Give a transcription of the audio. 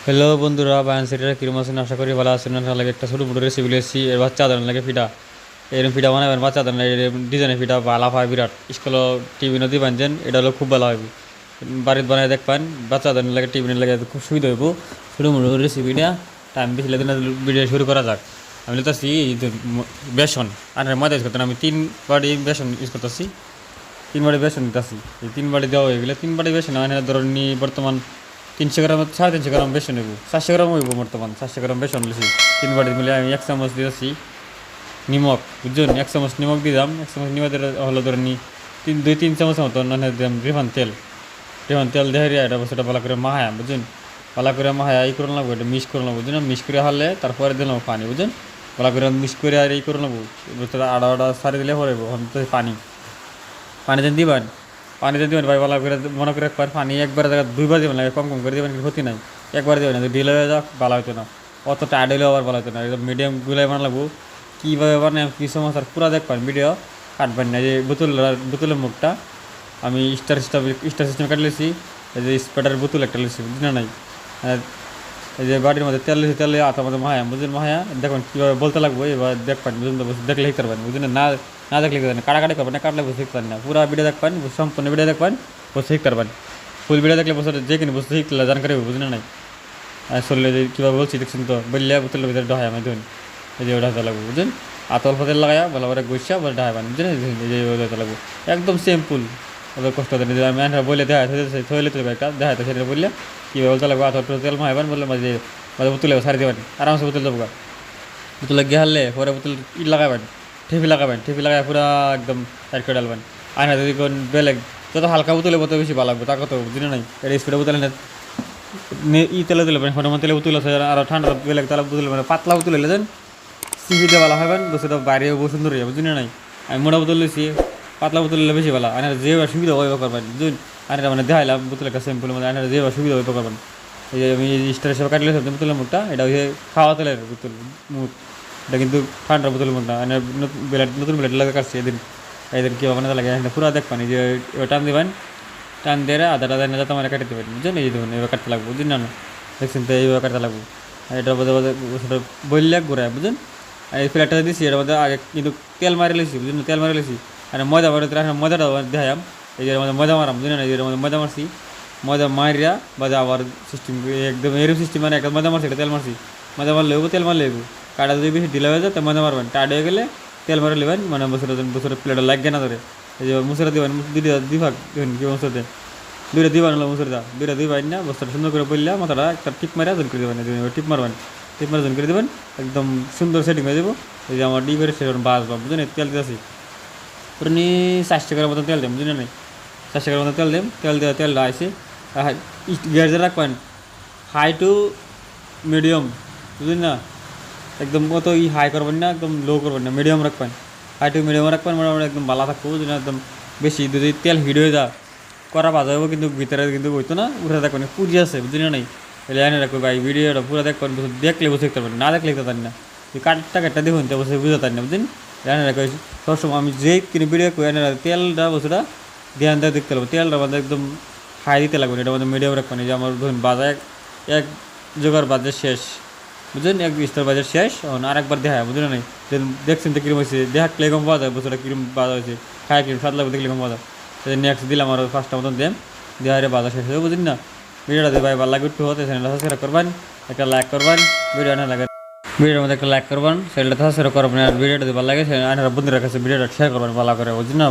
Hello বন্ধুরা, বায়ান সেটার কিরম আছেন? আশা করি ভালো আছেন। লাগে একটা ছোটো মোটো রেসিপি এসেছি। এর বাচ্চা আদান লাগে ফিটা, এরকম ফিটা বানাবেন বাচ্চা আদান ডিজাইনের ফিটা ভালো হয় বিরাট। স্কুল টিভি নদী বানছেন, এটা হলো খুব ভালো হবে। বাড়িতে বানাই দেখবেন, বাচ্চা আদান লাগে টিভি লাগে খুব সুবিধা হইব। ছোটো মোটো রেসিপিটা টাইম বেশি লাগে না, ভিডিও শুরু করা যাক। আমি লিখতেছি বেসন আর ময়দা ইউজ করতেন। আমি 3 বাটি বেসন ইউজ করতেছি, 3 বাটি বেসন নিতেছি। এই 3 বাটি দেওয়া হয়ে গেলে 3 বাটি বেসন মানে ধরুন বর্তমান 300 গ্রাম 350 গ্রাম বেসন নেব, 400 গ্রাম হইব বর্তমান। 400 গ্রাম বেসন নিয়েছি, 3 বাটি মিলে আমি 1 চামচ দিয়েছি নিমক, বুঝছেন? 1 চামচ নিমক দিলাম। 1 চামচ নিমক হলো ধরেন 2-3 চামচের মতো দিলাম রিফাইন তেল। রিফাইন তেল দেখে এটা বস্তুটা ভালো করে মাহায়া, বুঝছেন? ভালো করে মাহায়া ই করে নেবো, এটা মিক্স করে নেবো, বুঝলেন? মিক্স করে হারলে তারপরে দিলাম পানি, বুঝছেন? ভালো করে মিক্স করে আর এই করে নেবো, বস্তুটা আড়া সারি দিলে পরে পানি পানি দেন দিবেন। পানি দেন দিবেন ভাই, ভালো করে মনে করে একবার পানি একবার জায়গা 2 বার দেবেন, লাগে কম কম করে দেবেন, ক্ষতি নাই। একবার দেবেন না, ঢিলে হয়ে যাক ভালো হতো না, অত টাইড হলেও আবার ভালো হতো না। একদম মিডিয়াম গুলাই বানাবো। কীভাবে বানাই কি সমস্যার পুরো দেখবেন, ভিডিও কাটবেন না। যে বোতলের মুখটা আমি স্টার সিস্টেম কাটলেছি। এই যে স্প্রেডার বোতল একটা লেছি, বুঝলেন নাই? এই যে বাটির মধ্যে তেল লেছি, তেলে আতার মধ্যে মাহায়া, বুঝলেন? মাহায়া দেখবেন কীভাবে বলতে লাগবো, এবার দেখবেন, বুঝলেন? দেখলে শিখতে পারবেন, বুঝলেন? না না দেখলে শিখতে পারেন, কাটাকাটি করবেন না, কাটলে বুঝতে শিখতে না। পুরো ভিডিও দেখবেন, সম্পূর্ণ ভিডিও দেখবেন, বসে শিখতে পারবেন। ফুল ভিডিও দেখলে বসে যে কিনে বসে শিখলে জানকারি হবে, বুঝলেন নাই? চললে যে কীভাবে বলছি দেখছেন তো, বললে বোতলের ভিতরে ডহায় আমি ধরুন, এই যে ওটা হতে লাগবো, বুঝলেন? আত অল্প তেল লাগায়া ভালো করে গুছিয়া বলে ডহায় পান, বুঝলেন? এই যে ওটা হতে লাগবো, একদম সিম্পল, ওদের কষ্ট হতে নেই। আমি বললে দেখা থইলে তুলবে একটা দেখা তো সেটা বললে কীভাবে বলতে লাগবো। আত তেল মাহাইবেন, বললে মাঝে মাঝে বোতলে সারি দেবেন, আরামসে বোতল দেবো। বোতলে গিয়ে হারলে পরে বোতল লাগাবেন, ঠেপি লাগায় পুরো একদম সাইড করে ডালবেন। আর না যদি কোন বেলেগ যত হালকা বোতলে বোতল বেশি ভালো লাগবে, তা কত বুঝলি নাই? এটা স্পিডে বোতলে তেলে তুলে ফটোমান তেলে বোতল আছে, আর ঠান্ডা বেলেগ তালা বোতল মানে পাতলা বোতল এলে দেন সিপি দিয়ে ভালো হবেন, বসে বাইরে সুন্দর হয়ে যাবে, বুঝলি নাই? আমি মোটা বোতল নিয়েছি, পাতলা বোতল নিলে বেশি ভালো। আর যেভাবে সুবিধা ওইভাবে করবেন, বুঝুন? আর মানে দেখাইলাম বোতল একটা সিম্পল মধ্যে, আর যেভাবে সুবিধা ওইভাবে করবেন। এই যে আমি স্টার হিসেবে কাটলে বোতলের মুখটা, এটা হচ্ছে খাওয়া তেলের বোতল মুখ, এটা কিন্তু ঠান্ডার বোতলের মুখটা। নতুন ব্লেড লাগে কাটছি এদিন কীভাবে বানাতে লাগে পুরো দেখবেন। এই যে টান দেবেন, টান দিয়ে আদাটা দেন যাতে আমার কাটতে পারেন, বুঝলেন? এই যে দেখুন এবার কাটতে লাগবো, বুঝলেন? না দেখছেন তো, এইভাবে কাটতে লাগবো। এটার মধ্যে সেটা বললে ঘুরায়, বুঝলেন? আর এই প্লেটটা দিচ্ছি, এটার মধ্যে আগে কিন্তু তেল মারি লেছি, বুঝলেন? তেল মারি লেছি আর ময়দা মারি, ময়দাটা দেখাম। এই যে মধ্যে ময়দা মারাম, বুঝলেন? এই যে ময়দা মারছি, ময়দা মারিয়া বাজে আবার সিস্টেম একদম এরম সিস্টেম, মানে একটা ময়দা মারছি, এটা তেল মারছি। ময়দা মারলে তেল মারলে কাটা যদি বেশি ঢিলা হয়ে যায় তো ময়দা মারবেন, টাইট হয়ে গেলে তেল মারে নেবেন, মানে বছরের প্লেটটা লাগবে না ধরে। এই যে মুসুরা দিবেন, দুই ভাগ দেবেন, কি মুসুর দেন দুইটা দিবেন, হলো মুসুরটা দুইটা দিবেন না, বস্তাটা সুন্দর করে বললে মাথাটা একটা টিপ মারে ওজন করে দেবেন। টিপ মারবেন, টিপ মারে ওজন করে দেবেন, একদম সুন্দর সেটিং হয়ে যাবো। এই যে আমার করে সেরকম বাসবা, বুঝলেন? তেল দিয়েছি পুরো 400 গ্রাম মতন তেল দেন, বুঝলেন? 400 গ্রাম মতন তেল দেন, তেল দেওয়া তেলটা আসে গ্যাস রাখবেন হাই টু মিডিয়াম, বুঝলেন না? একদম কত হাই করবেন না, একদম লো করবেন না, মিডিয়াম রাখবেন। হাই টু মিডিয়াম রাখবেন, মোটামুটি একদম ভালো থাকবো, বুঝলেন? একদম বেশি যদি তেল হিট হয়ে যায় করা বাজা হবো, কিন্তু ভিতরে কিন্তু হইতো না, উঠে দেখবেন পুজি আছে, বুঝলেন? নাই তাহলে এনে রাখবো ভাই, ভিডিওটা পুরো দেখবেন, দেখলে বসে দেখতে পারবেন, না দেখলে দেখতে পারেন না। এই কাঠটা দেখুন তো বসে বুঝতে পারেন না, বুঝলেন? এনে রাখো সবসময় আমি যে কিনে ভিডিও করি এনে রাখি, তেলটা বসুটা ধ্যান দিয়ে দেখতে লাগবে। তেলটা মধ্যে একদম হাই দিতে লাগবে, এটা মধ্যে মিডিয়াম রাখবেন। এই যে আমার ধরুন বাজা এক জোগাড় বাজে শেষ, বুঝলেন? এক স্তর বাজার শেষ, আরেকবার দেখা, বুঝলেন? নাই দেখছেন তো কিরম হয়েছে, দেখা কিরকম পাওয়া যায়, বছরটা কিরম বাজা হয়েছে, খায় কিরম স্বাদ লাগবে, দেখলে কম পাওয়া যায়। নেক্সট দিলাম আর 5টা মতন দেন, দেওয়ারে বাজার শেষ হবে, বুঝলেন না? ভিডিওটা দিয়ে ভাই ভালো লাগে একটু হতে, চ্যানেলটা সাবস্ক্রাইব করবেন, একটা লাইক করবেন, ভিডিও না লাগে ভিডিওর মধ্যে একটা লাইক করবেন, চ্যানেলটা সাবস্ক্রাইব করবেন। আর ভিডিওটা যদি ভালো লাগে বন্ধুরা কাছে ভিডিওটা শেয়ার করবেন ভালো করে, বুঝলেন না?